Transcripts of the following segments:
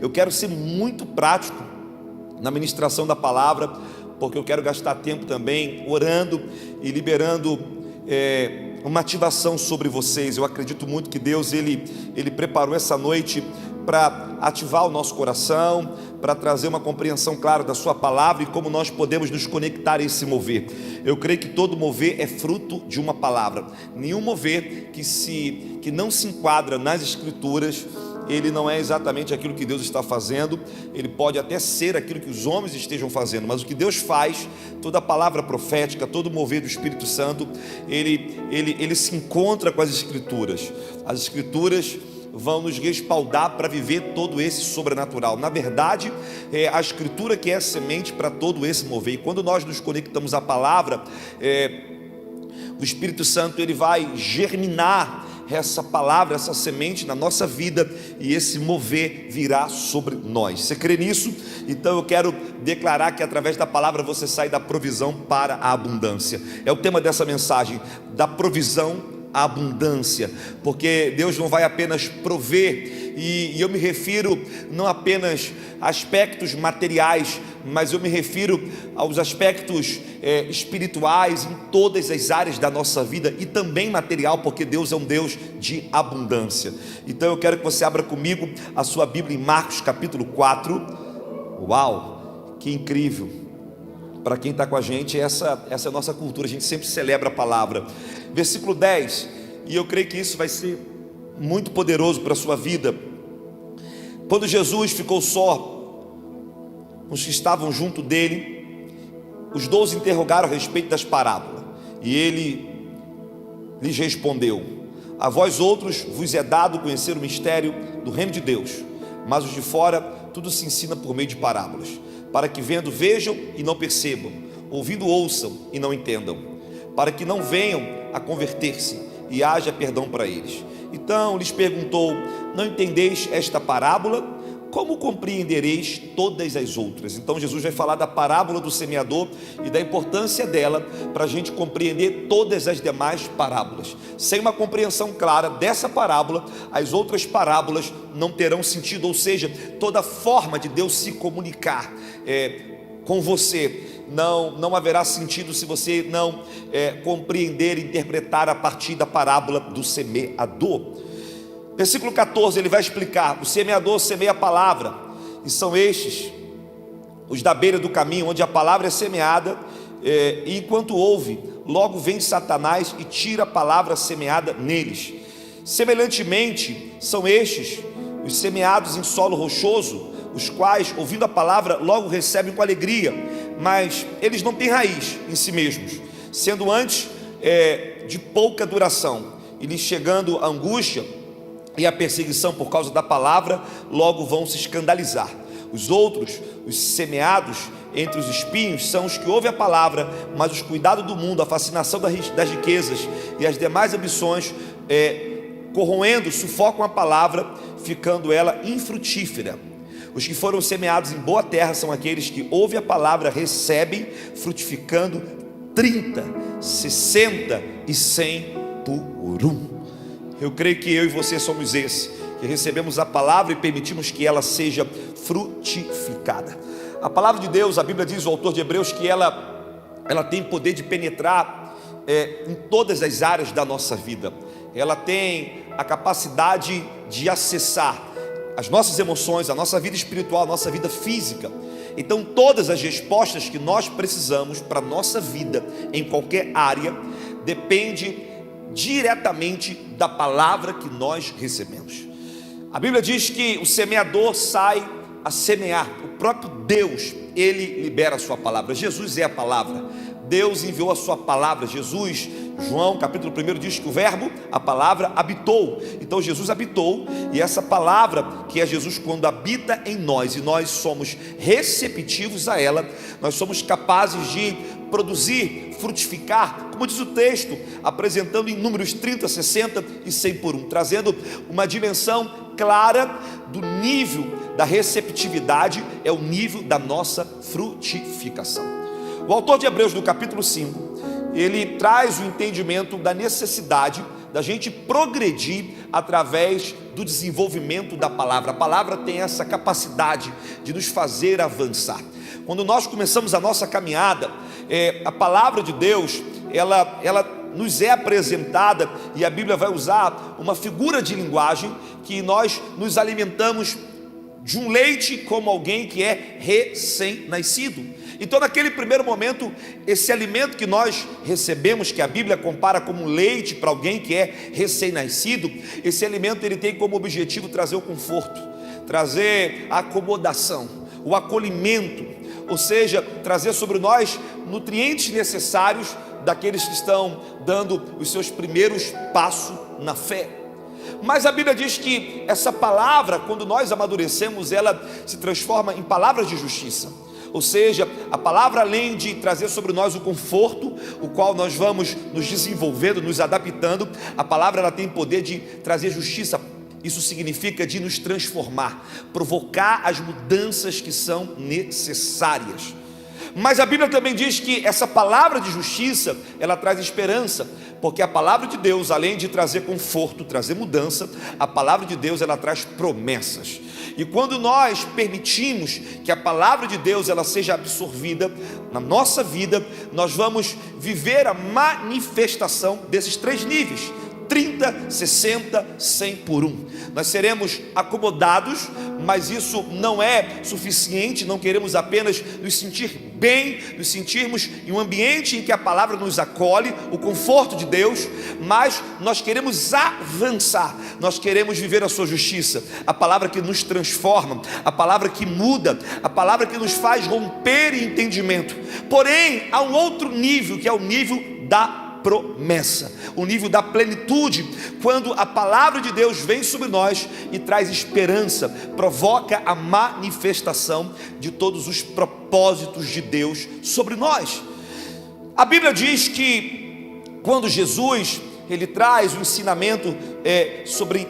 Eu quero ser muito prático na ministração da palavra, porque eu quero gastar tempo também orando e liberando uma ativação sobre vocês. Eu acredito muito que Deus ele preparou essa noite para ativar o nosso coração, para trazer uma compreensão clara da sua palavra e como nós podemos nos conectar a esse mover. Eu creio que todo mover é fruto de uma palavra. Nenhum mover que não se enquadra nas escrituras, ele não é exatamente aquilo que Deus está fazendo. Ele pode até ser aquilo que os homens estejam fazendo, mas o que Deus faz, toda a palavra profética, todo mover do Espírito Santo, ele se encontra com as escrituras. As escrituras vão nos respaldar para viver todo esse sobrenatural. Na verdade, é a escritura que é a semente para todo esse mover. E quando nós nos conectamos à palavra, o Espírito Santo ele vai germinar essa palavra, essa semente na nossa vida, e esse mover virá sobre nós. Você crê nisso? Então eu quero declarar que através da palavra você sai da provisão para a abundância. É o tema dessa mensagem, da provisão à abundância, porque Deus não vai apenas prover, e eu me refiro não apenas a aspectos materiais, mas eu me refiro aos aspectos espirituais em todas as áreas da nossa vida, e também material, porque Deus é um Deus de abundância. Então eu quero que você abra comigo a sua Bíblia em Marcos capítulo 4. Uau, que incrível! Para quem está com a gente, essa é a nossa cultura, a gente sempre celebra a palavra. Versículo 10, e eu creio que isso vai ser muito poderoso para a sua vida. Quando Jesus ficou só, os que estavam junto dele, os 12 interrogaram a respeito das parábolas, e ele lhes respondeu: a vós outros vos é dado conhecer o mistério do reino de Deus, mas os de fora tudo se ensina por meio de parábolas, para que vendo vejam e não percebam, ouvindo ouçam e não entendam, para que não venham a converter-se e haja perdão para eles. Então lhes perguntou: não entendeis esta parábola? Como compreendereis todas as outras? Então Jesus vai falar da parábola do semeador e da importância dela para a gente compreender todas as demais parábolas. Sem uma compreensão clara dessa parábola, as outras parábolas não terão sentido, ou seja, toda forma de Deus se comunicar com você não haverá sentido se você não compreender e interpretar a partir da parábola do semeador. Versículo 14, ele vai explicar: o semeador semeia a palavra, e são estes os da beira do caminho, onde a palavra é semeada, e enquanto ouve, logo vem Satanás e tira a palavra semeada neles. Semelhantemente, são estes os semeados em solo rochoso, os quais, ouvindo a palavra, logo recebem com alegria, mas eles não têm raiz em si mesmos, sendo antes de pouca duração, e lhes chegando a angústia e a perseguição por causa da palavra, logo vão se escandalizar. Os outros, os semeados entre os espinhos, são os que ouvem a palavra, mas os cuidados do mundo, a fascinação das riquezas e as demais ambições, corroendo, sufocam a palavra, ficando ela infrutífera. Os que foram semeados em boa terra são aqueles que ouvem a palavra, recebem, frutificando 30, 60 e 100 por um. Eu creio que eu e você somos esses, que recebemos a palavra e permitimos que ela seja frutificada. A palavra de Deus, a Bíblia diz, o autor de Hebreus, que ela tem poder de penetrar em todas as áreas da nossa vida. Ela tem a capacidade de acessar as nossas emoções, a nossa vida espiritual, a nossa vida física. Então todas as respostas que nós precisamos para a nossa vida, em qualquer área, depende diretamente da palavra que nós recebemos. A Bíblia diz que o semeador sai a semear. O próprio Deus, ele libera a sua palavra. Jesus é a palavra. Deus enviou a sua palavra. Jesus, João capítulo 1 diz que o verbo, a palavra, habitou. Então Jesus habitou, e essa palavra que é Jesus, quando habita em nós e nós somos receptivos a ela, nós somos capazes de produzir, frutificar, como diz o texto, apresentando em números 30, 60 e 100 por um, trazendo uma dimensão clara do nível da receptividade, é o nível da nossa frutificação. O autor de Hebreus, no capítulo 5, ele traz o entendimento da necessidade da gente progredir através do desenvolvimento da palavra. A palavra tem essa capacidade de nos fazer avançar. Quando nós começamos a nossa caminhada, a palavra de Deus, ela nos é apresentada, e a Bíblia vai usar uma figura de linguagem, que nós nos alimentamos de um leite como alguém que é recém-nascido. Então, naquele primeiro momento, esse alimento que nós recebemos, que a Bíblia compara como leite para alguém que é recém-nascido, esse alimento ele tem como objetivo trazer o conforto, trazer a acomodação, o acolhimento, ou seja, trazer sobre nós nutrientes necessários daqueles que estão dando os seus primeiros passos na fé. Mas a Bíblia diz que essa palavra, quando nós amadurecemos, ela se transforma em palavras de justiça. Ou seja, a palavra, além de trazer sobre nós o conforto, o qual nós vamos nos desenvolvendo, nos adaptando, a palavra ela tem poder de trazer justiça. Isso significa de nos transformar, provocar as mudanças que são necessárias. Mas a Bíblia também diz que essa palavra de justiça, ela traz esperança, porque a palavra de Deus, além de trazer conforto, trazer mudança, a palavra de Deus, ela traz promessas. E quando nós permitimos que a palavra de Deus, ela seja absorvida na nossa vida, nós vamos viver a manifestação desses 3 níveis: 30, 60, 100 por 1. Nós seremos acomodados, mas isso não é suficiente. Não queremos apenas nos sentir bem, nos sentirmos em um ambiente em que a palavra nos acolhe, o conforto de Deus, mas nós queremos avançar, nós queremos viver a sua justiça, a palavra que nos transforma, a palavra que muda, a palavra que nos faz romper em entendimento. Porém, há um outro nível, que é o nível da promessa, o nível da plenitude, quando a palavra de Deus vem sobre nós e traz esperança, provoca a manifestação de todos os propósitos de Deus sobre nós. A Bíblia diz que quando Jesus ele traz o ensinamento sobre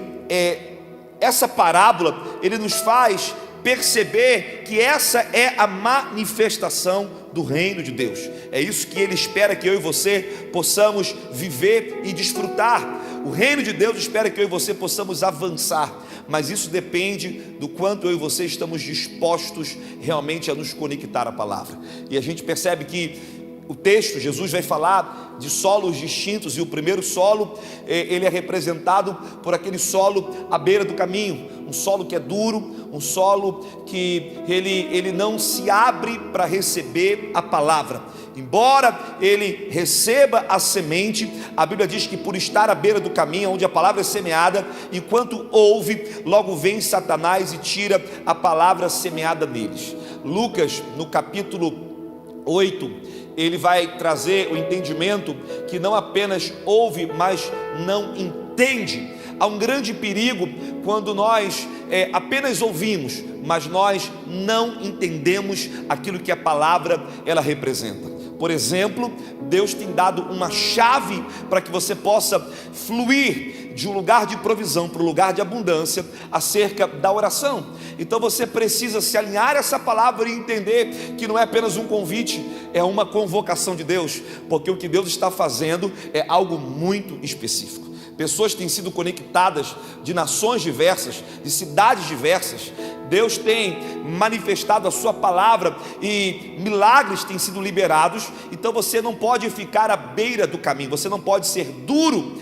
essa parábola, ele nos faz perceber que essa é a manifestação do reino de Deus. É isso que ele espera que eu e você possamos viver e desfrutar. O reino de Deus espera que eu e você possamos avançar, mas isso depende do quanto eu e você estamos dispostos realmente a nos conectar à palavra. E a gente percebe que o texto, Jesus vai falar de solos distintos, e o primeiro solo, ele é representado por aquele solo à beira do caminho, um solo que é duro, um solo que ele não se abre para receber a palavra. Embora ele receba a semente, a Bíblia diz que por estar à beira do caminho, onde a palavra é semeada, enquanto ouve, logo vem Satanás e tira a palavra semeada neles. Lucas, no capítulo 8, ele vai trazer o entendimento que não apenas ouve, mas não entende. Há um grande perigo quando nós apenas ouvimos, mas nós não entendemos aquilo que a palavra ela representa. Por exemplo, Deus tem dado uma chave para que você possa fluir de um lugar de provisão para um lugar de abundância acerca da oração. Então você precisa se alinhar a essa palavra e entender que não é apenas um convite, é uma convocação de Deus, porque o que Deus está fazendo é algo muito específico. Pessoas têm sido conectadas de nações diversas, de cidades diversas. Deus tem manifestado a sua palavra e milagres têm sido liberados. Então você não pode ficar à beira do caminho, você não pode ser duro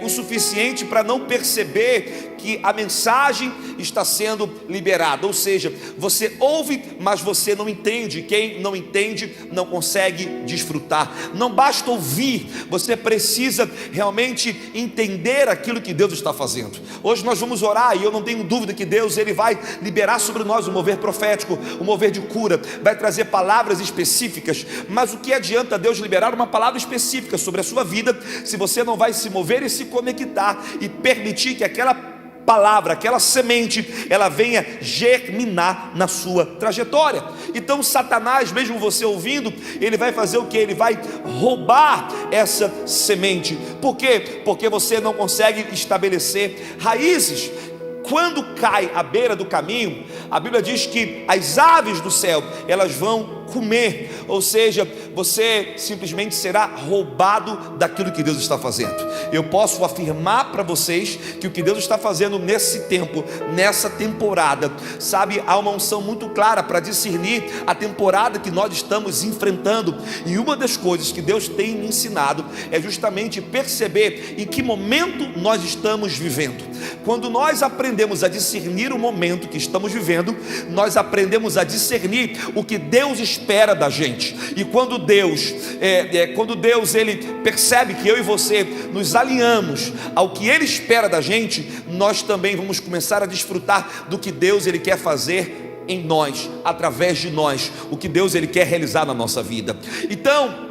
o suficiente para não perceber que a mensagem está sendo liberada. Ou seja, você ouve, mas você não entende. Quem não entende não consegue desfrutar. Não basta ouvir, você precisa realmente entender aquilo que Deus está fazendo. Hoje nós vamos orar e eu não tenho dúvida que Deus ele vai liberar sobre nós um mover profético, um mover de cura, vai trazer palavras específicas. Mas o que adianta Deus liberar uma palavra específica sobre a sua vida se você não vai se mover e se conectar e permitir que aquela palavra, aquela semente, ela venha germinar na sua trajetória? Então Satanás, mesmo você ouvindo, ele vai fazer o que? Ele vai roubar essa semente. Por quê? Porque você não consegue estabelecer raízes. Quando cai à beira do caminho, a Bíblia diz que as aves do céu, elas vão comer, ou seja, você simplesmente será roubado daquilo que Deus está fazendo. Eu posso afirmar para vocês que o que Deus está fazendo nesse tempo, nessa temporada, sabe, há uma unção muito clara para discernir a temporada que nós estamos enfrentando, e uma das coisas que Deus tem me ensinado é justamente perceber em que momento nós estamos vivendo. Quando nós aprendemos a discernir o momento que estamos vivendo, nós aprendemos a discernir o que Deus espera da gente. E quando Deus ele percebe que eu e você nos alinhamos ao que Ele espera da gente, nós também vamos começar a desfrutar do que Deus ele quer fazer em nós, através de nós, o que Deus ele quer realizar na nossa vida. Então,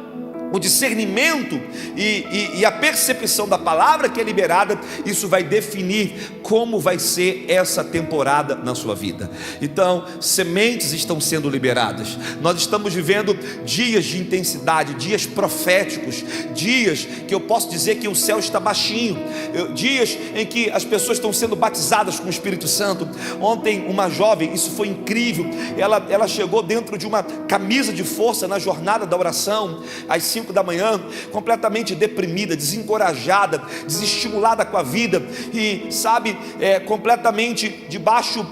o discernimento e a percepção da palavra que é liberada, isso vai definir como vai ser essa temporada na sua vida. Então, sementes estão sendo liberadas. Nós estamos vivendo dias de intensidade, dias proféticos, dias que eu posso dizer que o céu está baixinho, dias em que as pessoas estão sendo batizadas com o Espírito Santo. Ontem uma jovem, isso foi incrível, ela chegou dentro de uma camisa de força na jornada da oração, às 5 da manhã, completamente deprimida, desencorajada, desestimulada com a vida, e sabe, completamente debaixo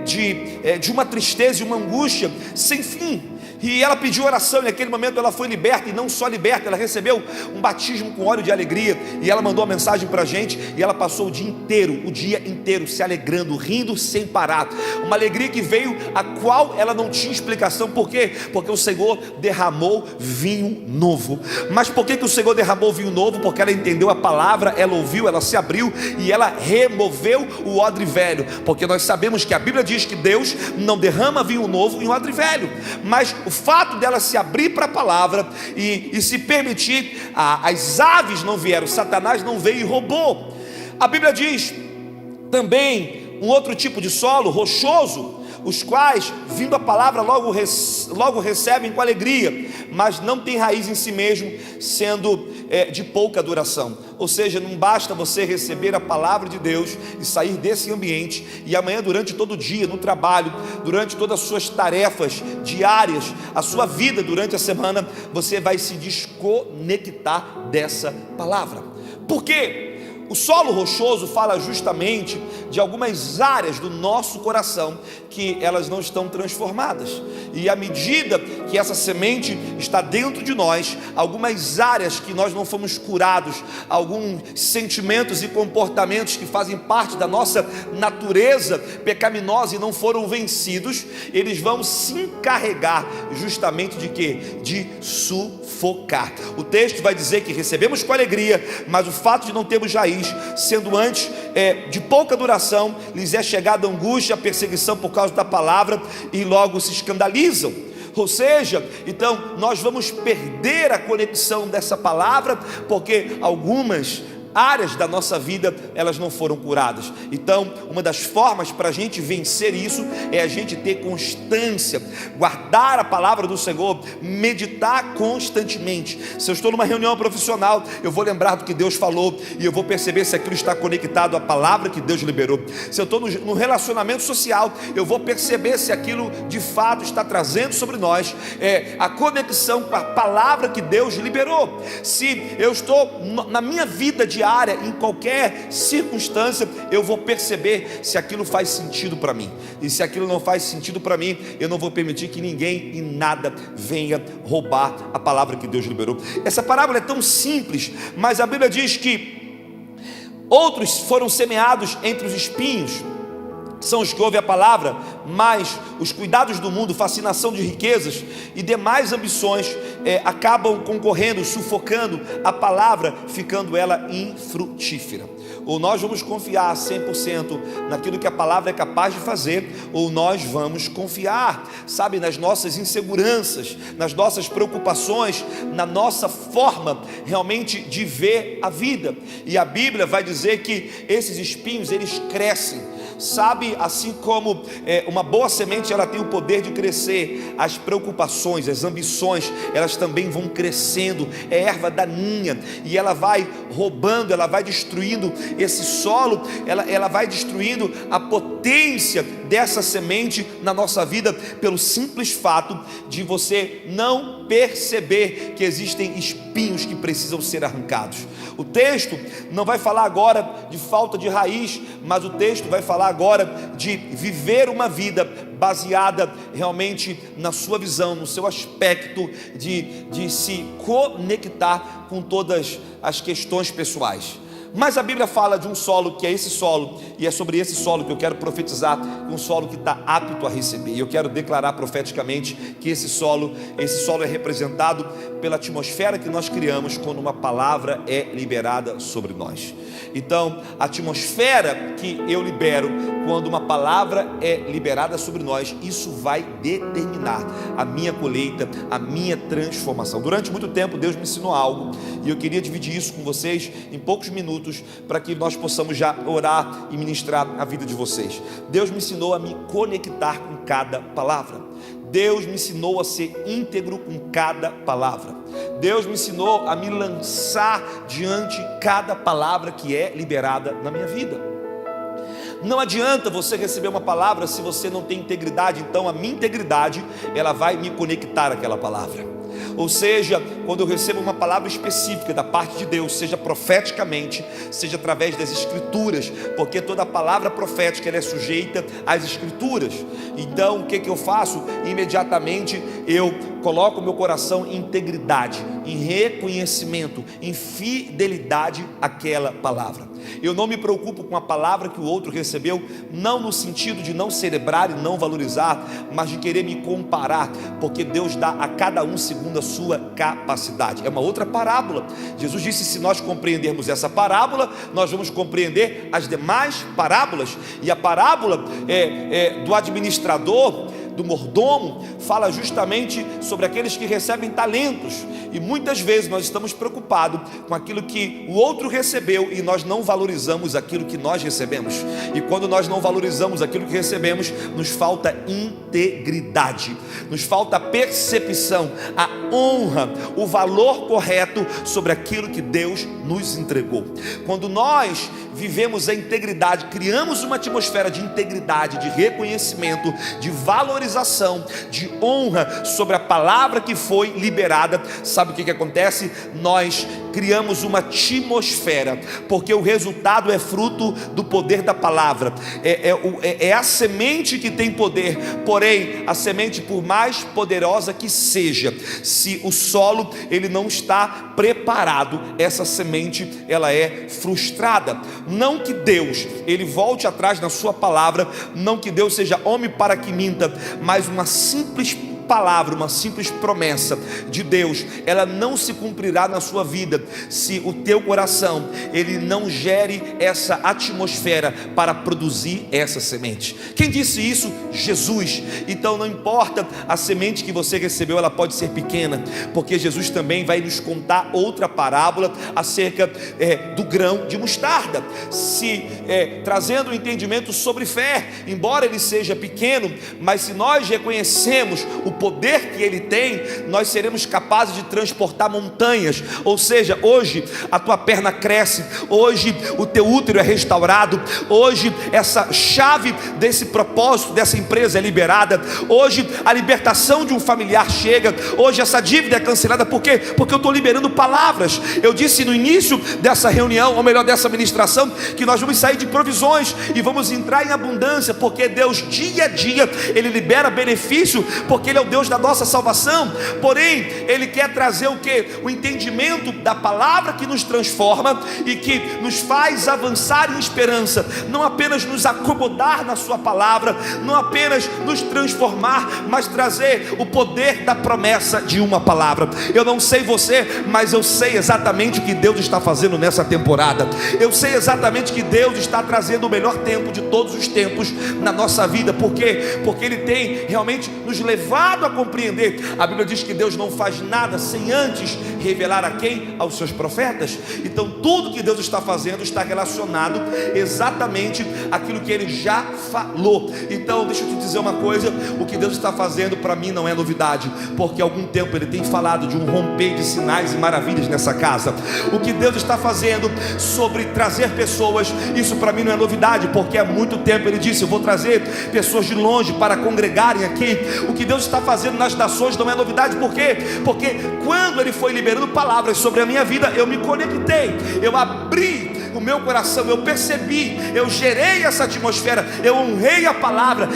de uma tristeza e uma angústia sem fim. E ela pediu oração, e naquele momento ela foi liberta, e não só liberta, ela recebeu um batismo com óleo de alegria, e ela mandou uma mensagem para a gente, e ela passou o dia inteiro se alegrando, rindo sem parar, uma alegria que veio, a qual ela não tinha explicação. Por quê? Porque o Senhor derramou vinho novo. Mas por que o Senhor derramou vinho novo? Porque ela entendeu a palavra, ela ouviu, ela se abriu, e ela removeu o odre velho, porque nós sabemos que a Bíblia diz que Deus não derrama vinho novo em odre velho, mas o fato dela se abrir para a palavra e se permitir, as aves não vieram, Satanás não veio e roubou. A Bíblia diz também um outro tipo de solo, rochoso, os quais, vindo a palavra, logo recebem com alegria, mas não tem raiz em si mesmo, sendo de pouca duração. Ou seja, não basta você receber a palavra de Deus e sair desse ambiente, e amanhã, durante todo o dia, no trabalho, durante todas as suas tarefas diárias, a sua vida durante a semana, você vai se desconectar dessa palavra. Por quê? O solo rochoso fala justamente de algumas áreas do nosso coração que elas não estão transformadas, e à medida que essa semente está dentro de nós, algumas áreas que nós não fomos curados, alguns sentimentos e comportamentos que fazem parte da nossa natureza pecaminosa e não foram vencidos, eles vão se encarregar justamente de quê? De sufocar. O texto vai dizer que recebemos com alegria, mas o fato de não termos raiz, sendo antes de pouca duração, lhes é chegada a angústia, a perseguição por causa da palavra, e logo se escandalizam. Ou seja, então nós vamos perder a conexão dessa palavra, porque algumas áreas da nossa vida, elas não foram curadas. Então, uma das formas para a gente vencer isso, é a gente ter constância, guardar a palavra do Senhor, meditar constantemente. Se eu estou numa reunião profissional, eu vou lembrar do que Deus falou, e eu vou perceber se aquilo está conectado à palavra que Deus liberou. Se eu estou no relacionamento social, eu vou perceber se aquilo de fato está trazendo sobre nós a conexão com a palavra que Deus liberou. Se eu estou na minha vida diária, em qualquer circunstância, eu vou perceber se aquilo faz sentido para mim, e se aquilo não faz sentido para mim, eu não vou permitir que ninguém e nada venha roubar a palavra que Deus liberou. Essa parábola é tão simples, mas a Bíblia diz que outros foram semeados entre os espinhos, são os que ouvem a palavra, mas os cuidados do mundo, fascinação de riquezas e demais ambições acabam concorrendo, sufocando a palavra, ficando ela infrutífera. Ou nós vamos confiar 100% naquilo que a palavra é capaz de fazer, ou nós vamos confiar, sabe, nas nossas inseguranças, nas nossas preocupações, na nossa forma realmente de ver a vida. E a Bíblia vai dizer que esses espinhos, eles crescem, Sabe, assim como uma boa semente ela tem o poder de crescer, as preocupações, as ambições, elas também vão crescendo. É erva daninha e ela vai roubando, ela vai destruindo esse solo, ela vai destruindo a potência dessa semente na nossa vida, pelo simples fato de você não perceber que existem espinhos que precisam ser arrancados. O texto não vai falar agora de falta de raiz, mas o texto vai falar agora de viver uma vida baseada realmente na sua visão, no seu aspecto de se conectar com todas as questões pessoais. Mas a Bíblia fala de um solo que é esse solo, e é sobre esse solo que eu quero profetizar, um solo que está apto a receber. E eu quero declarar profeticamente que esse solo é representado pela atmosfera que nós criamos quando uma palavra é liberada sobre nós. Então, a atmosfera que eu libero quando uma palavra é liberada sobre nós, isso vai determinar a minha colheita, a minha transformação. Durante muito tempo Deus me ensinou algo, e eu queria dividir isso com vocês em poucos minutos, para que nós possamos já orar e ministrar a vida de vocês. Deus me ensinou a me conectar com cada palavra. Deus me ensinou a ser íntegro com cada palavra. Deus me ensinou a me lançar diante de cada palavra que é liberada na minha vida. Não adianta você receber uma palavra se você não tem integridade. Então a minha integridade, ela vai me conectar àquela palavra. Ou seja, quando eu recebo uma palavra específica da parte de Deus, seja profeticamente, seja através das escrituras, porque toda palavra profética ela é sujeita às escrituras. Então o que eu faço? Imediatamente eu coloco o meu coração em integridade, em reconhecimento, em fidelidade àquela palavra. Eu não me preocupo com a palavra que o outro recebeu, não no sentido de não celebrar e não valorizar, mas de querer me comparar, porque Deus dá a cada um segundo a sua capacidade. É uma outra parábola. Jesus disse: se nós compreendermos essa parábola, nós vamos compreender as demais parábolas. E a parábola do administrador, do mordomo, fala justamente sobre aqueles que recebem talentos, e muitas vezes nós estamos preocupados com aquilo que o outro recebeu e nós não valorizamos aquilo que nós recebemos. E quando nós não valorizamos aquilo que recebemos, nos falta integridade, nos falta percepção, a honra, o valor correto sobre aquilo que Deus nos entregou. Quando nós vivemos a integridade, criamos uma atmosfera de integridade, de reconhecimento, de valorização, de honra sobre a palavra que foi liberada. Sabe o que acontece? Nós criamos uma atmosfera, porque o resultado é fruto do poder da palavra. É a semente que tem poder, porém a semente, por mais poderosa que seja, se o solo ele não está preparado, essa semente ela é frustrada. Não que Deus ele volte atrás na sua palavra, não que Deus seja homem para que minta, mas uma simples palavra, uma simples promessa de Deus, ela não se cumprirá na sua vida se o teu coração ele não gere essa atmosfera para produzir essa semente. Quem disse isso? Jesus. Então não importa a semente que você recebeu, ela pode ser pequena, porque Jesus também vai nos contar outra parábola acerca do grão de mostarda, trazendo um entendimento sobre fé. Embora ele seja pequeno, mas se nós reconhecemos o poder que ele tem, nós seremos capazes de transportar montanhas. Ou seja, hoje a tua perna cresce, hoje o teu útero é restaurado, hoje essa chave desse propósito, dessa empresa é liberada, hoje a libertação de um familiar chega, hoje essa dívida é cancelada. Por quê? Porque eu estou liberando palavras. Eu disse no início dessa reunião, ou melhor, dessa ministração, que nós vamos sair de provisões e vamos entrar em abundância, porque Deus dia a dia ele libera benefício, porque ele é o Deus da nossa salvação. Porém ele quer trazer o que? O entendimento da palavra que nos transforma e que nos faz avançar em esperança, não apenas nos acomodar na sua palavra, não apenas nos transformar, mas trazer o poder da promessa de uma palavra. Eu não sei você, mas eu sei exatamente o que Deus está fazendo nessa temporada. Eu sei exatamente que Deus está trazendo o melhor tempo de todos os tempos na nossa vida. Por quê? Porque ele tem realmente nos levado levado a compreender. A Bíblia diz que Deus não faz nada sem antes revelar a quem? Aos seus profetas. Então tudo que Deus está fazendo está relacionado exatamente àquilo que Ele já falou. Então deixa eu te dizer uma coisa, o que Deus está fazendo para mim não é novidade, porque há algum tempo Ele tem falado de um romper de sinais e maravilhas nessa casa. O que Deus está fazendo sobre trazer pessoas, isso para mim não é novidade, porque há muito tempo Ele disse: eu vou trazer pessoas de longe para congregarem aqui. O que Deus está fazendo nas nações não é novidade, por quê? Porque quando Ele foi liberando palavras sobre a minha vida, eu me conectei, eu abri o meu coração, eu percebi, eu gerei essa atmosfera, eu honrei a palavra,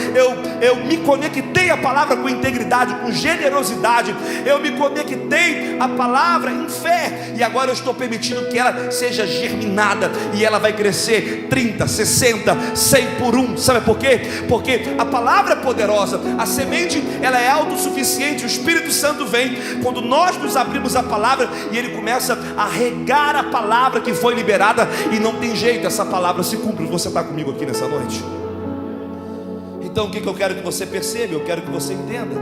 eu me conectei à palavra com integridade, com generosidade, eu me conectei à palavra em fé, e agora eu estou permitindo que ela seja germinada, e ela vai crescer 30, 60, 100 por um. Sabe por quê? Porque a palavra é poderosa, a semente ela é autossuficiente, o Espírito Santo vem quando nós nos abrimos a palavra, e ele começa a regar a palavra que foi liberada, e não tem jeito, essa palavra se cumpre. Você está comigo aqui nessa noite? Então o que eu quero que você perceba? Eu quero que você entenda.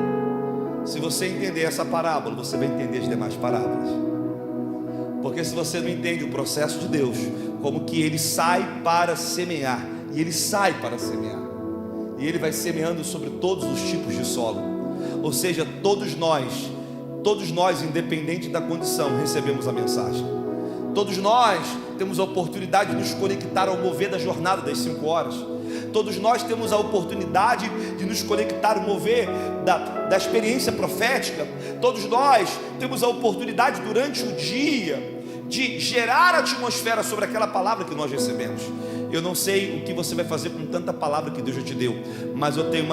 Se você entender essa parábola, você vai entender as demais parábolas. Porque se você não entende o processo de Deus, como que Ele sai para semear, e Ele sai para semear, e Ele vai semeando sobre todos os tipos de solo. Ou seja, todos nós, independente da condição, recebemos a mensagem. Todos nós temos a oportunidade de nos conectar ao mover da jornada das 5 horas. Todos nós temos a oportunidade de nos conectar ao mover da experiência profética. Todos nós temos a oportunidade durante o dia de gerar a atmosfera sobre aquela palavra que nós recebemos. Eu não sei o que você vai fazer com tanta palavra que Deus já te deu, mas eu tenho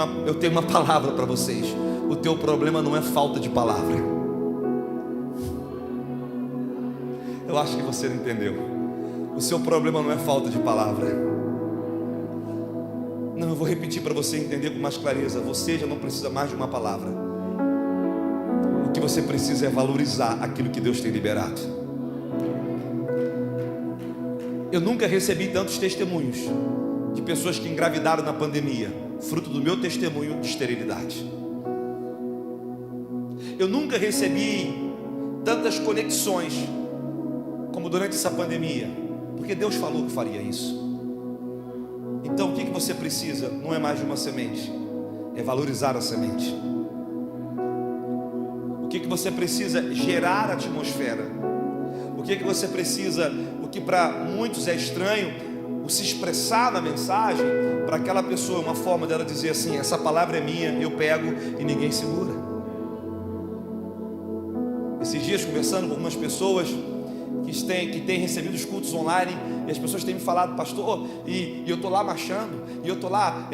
uma palavra para vocês. O teu problema não é falta de palavra. Eu acho que você não entendeu. O seu problema não é falta de palavra. Não, eu vou repetir para você entender com mais clareza. Você já não precisa mais de uma palavra. O que você precisa é valorizar aquilo que Deus tem liberado. Eu nunca recebi tantos testemunhos de pessoas que engravidaram na pandemia, fruto do meu testemunho de esterilidade. Eu nunca recebi tantas conexões como durante essa pandemia, porque Deus falou que faria isso. Então o que você precisa? Não é mais de uma semente, é valorizar a semente. O que você precisa? Gerar a atmosfera. O que você precisa? O que para muitos é estranho, o se expressar na mensagem, para aquela pessoa, uma forma dela dizer assim: essa palavra é minha, eu pego e ninguém segura. Esses dias conversando com algumas pessoas que têm recebido os cultos online, e as pessoas têm me falado: pastor, e eu estou lá marchando, e eu estou lá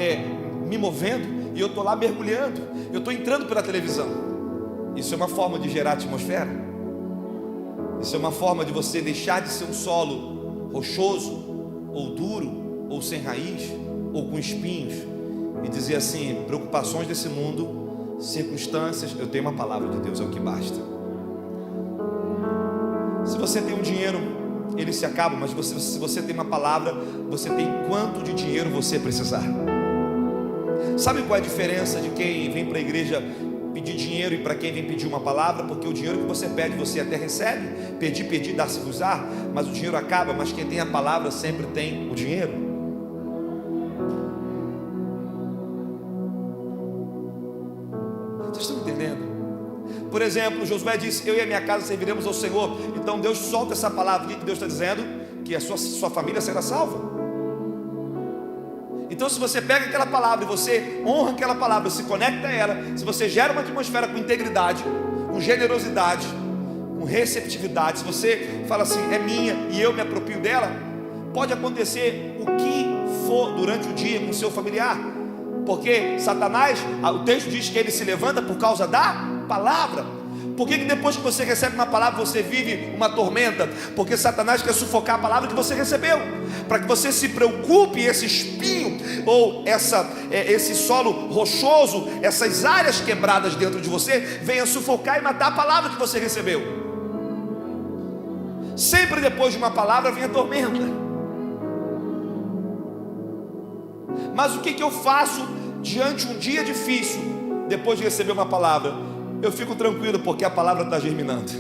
me movendo, e eu estou lá mergulhando, eu estou entrando pela televisão. Isso é uma forma de gerar atmosfera. Isso é uma forma de você deixar de ser um solo rochoso, ou duro, ou sem raiz, ou com espinhos, e dizer assim: preocupações desse mundo, circunstâncias, eu tenho uma palavra de Deus, é o que basta. Se você tem um dinheiro, ele se acaba, mas se você tem uma palavra, você tem quanto de dinheiro você precisar. Sabe qual é a diferença de quem vem para a igreja pedir dinheiro e para quem vem pedir uma palavra? Porque o dinheiro que você pede, você até recebe. Pedir, dar-se-vos-á, mas o dinheiro acaba. Mas quem tem a palavra sempre tem o dinheiro. Vocês estão entendendo? Por exemplo, Josué disse: eu e a minha casa serviremos ao Senhor. Então Deus solta essa palavra. O que Deus está dizendo? Que a sua família será salva. Então se você pega aquela palavra e você honra aquela palavra, se conecta a ela, se você gera uma atmosfera com integridade, com generosidade, com receptividade, se você fala assim: é minha e eu me aproprio dela, pode acontecer o que for durante o dia com o seu familiar. Porque Satanás, o texto diz que ele se levanta por causa da palavra. Por que depois que você recebe uma palavra você vive uma tormenta? Porque Satanás quer sufocar a palavra que você recebeu, para que você se preocupe, esse espinho ou esse solo rochoso, essas áreas quebradas dentro de você, venha sufocar e matar a palavra que você recebeu. Sempre depois de uma palavra vem a tormenta. Mas o que eu faço diante de um dia difícil, depois de receber uma palavra, eu fico tranquilo porque a palavra está germinando.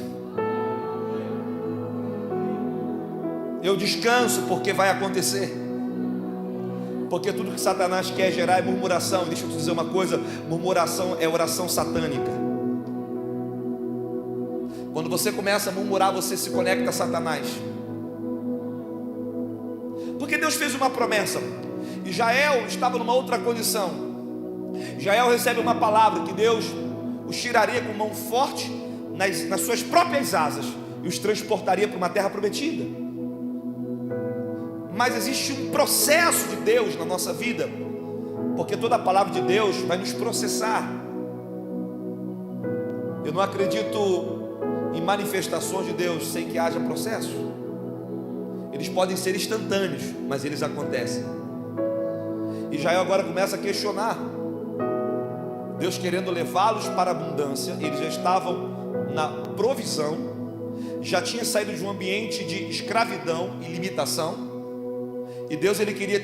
Eu descanso porque vai acontecer. Porque tudo que Satanás quer gerar é murmuração. Deixa eu te dizer uma coisa: murmuração é oração satânica. Quando você começa a murmurar, você se conecta a Satanás. Porque Deus fez uma promessa. Israel estava numa outra condição. Israel recebe uma palavra que Deus os tiraria com mão forte nas suas próprias asas e os transportaria para uma terra prometida. Mas existe um processo de Deus na nossa vida, porque toda a palavra de Deus vai nos processar. Eu não acredito em manifestações de Deus sem que haja processo. Eles podem ser instantâneos, mas eles acontecem. Israel agora começa a questionar Deus, querendo levá-los para a abundância. Eles já estavam na provisão, já tinham saído de um ambiente de escravidão e limitação, e Deus, ele queria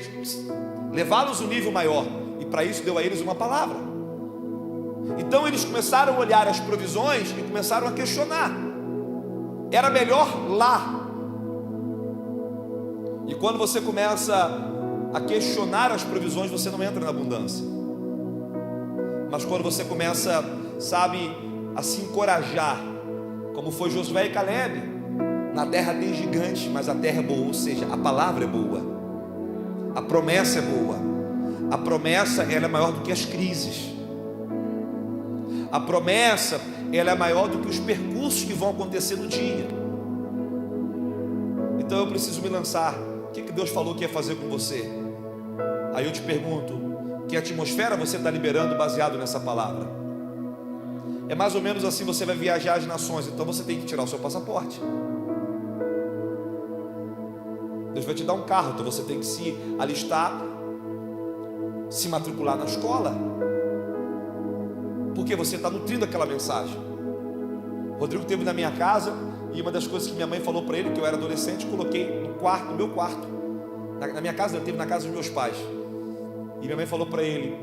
levá-los a um nível maior, e para isso deu a eles uma palavra. Então eles começaram a olhar as provisões e começaram a questionar: era melhor lá. E quando você começa a questionar as provisões, você não entra na abundância. Mas quando você começa, a se encorajar, como foi Josué e Caleb, na terra tem gigantes, mas a terra é boa, ou seja, a palavra é boa, a promessa é boa. A promessa, ela é maior do que as crises. A promessa, ela é maior do que os percursos que vão acontecer no dia. Então eu preciso me lançar. O que Deus falou que ia fazer com você? Aí eu te pergunto: que atmosfera você está liberando baseado nessa palavra? É mais ou menos assim: você vai viajar às nações, então você tem que tirar o seu passaporte. Deus vai te dar um carro, então você tem que se alistar, se matricular na escola, porque você está nutrindo aquela mensagem. Rodrigo esteve na minha casa, e uma das coisas que minha mãe falou para ele, que eu era adolescente, coloquei no meu quarto, na minha casa. Eu esteve na casa dos meus pais, e minha mãe falou para ele: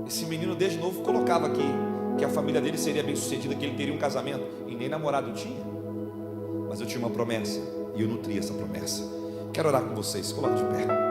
esse menino desde novo colocava aqui que a família dele seria bem sucedida, que ele teria um casamento, e nem namorado tinha, mas eu tinha uma promessa, e eu nutri essa promessa. Quero orar com vocês, se coloque de pé.